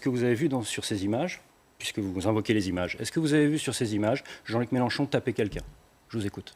que vous avez vu sur ces images, puisque vous invoquez les images, est-ce que vous avez vu sur ces images Jean-Luc Mélenchon taper quelqu'un? Je vous écoute.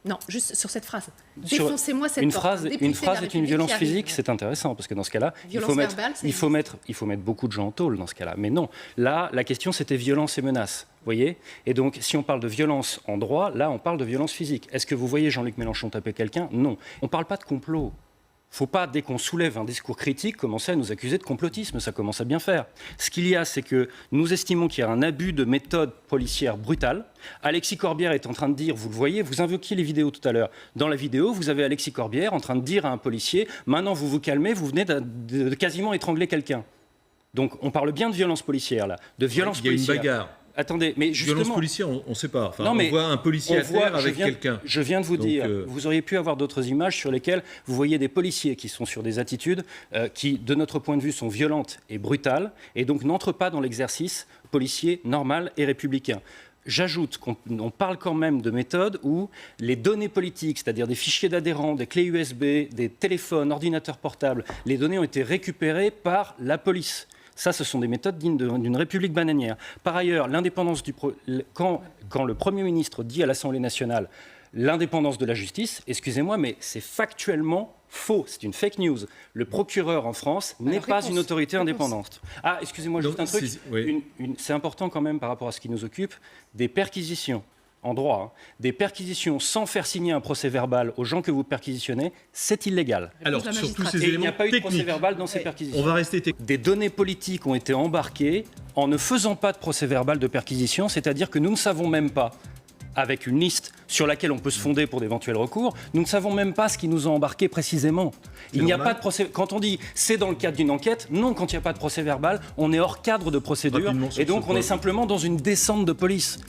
Non, juste sur cette phrase. Défoncez-moi cette une porte. phrase, une phrase est une violence physique, c'est intéressant, parce que dans ce cas-là, il faut mettre beaucoup de gens en tôle dans ce cas-là. Mais non, là, la question, c'était violence et menace. Voyez. Et donc, si on parle de violence en droit, là, on parle de violence physique. Est-ce que vous voyez Jean-Luc Mélenchon taper quelqu'un? Non. On ne parle pas de complot. Il ne faut pas, dès qu'on soulève un discours critique, commencer à nous accuser de complotisme. Ça commence à bien faire. Ce qu'il y a, c'est que nous estimons qu'il y a un abus de méthode policière brutale. Alexis Corbière est en train de dire, vous le voyez, vous invoquiez les vidéos tout à l'heure. Dans la vidéo, vous avez Alexis Corbière en train de dire à un policier, maintenant vous vous calmez, vous venez de quasiment étrangler quelqu'un. Donc on parle bien de violence policière, là. De violence policière. Il y a une bagarre. Attendez, mais justement... Violence policière, on ne sait pas. Enfin, non, mais on voit un policier à terre avec quelqu'un. Je viens de vous dire, vous auriez pu avoir d'autres images sur lesquelles vous voyez des policiers qui sont sur des attitudes qui, de notre point de vue, sont violentes et brutales, et donc n'entrent pas dans l'exercice policier normal et républicain. J'ajoute qu'on parle quand même de méthodes où les données politiques, c'est-à-dire des fichiers d'adhérents, des clés USB, des téléphones, ordinateurs portables, les données ont été récupérées par la police. Ça, ce sont des méthodes dignes d'une république bananière. Par ailleurs, l'indépendance quand le Premier ministre dit à l'Assemblée nationale l'indépendance de la justice, excusez-moi, mais c'est factuellement faux. C'est une fake news. Le procureur en France n'est pas une autorité indépendante. Ah, excusez-moi, juste un truc. C'est important quand même par rapport à ce qui nous occupe. Des perquisitions en droit, des perquisitions sans faire signer un procès-verbal aux gens que vous perquisitionnez, c'est illégal. Alors, sur tous ces éléments techniques, il n'y a pas eu de procès-verbal dans ces perquisitions. On va rester Des données politiques ont été embarquées en ne faisant pas de procès-verbal de perquisition, c'est-à-dire que nous ne savons même pas, avec une liste sur laquelle on peut se fonder pour d'éventuels recours, nous ne savons même pas ce qui nous a embarqué précisément. Il n'y a pas de procès. Quand on dit c'est dans le cadre d'une enquête, non, quand il n'y a pas de procès verbal, on est hors cadre de procédure et donc on est simplement dans une descente de police.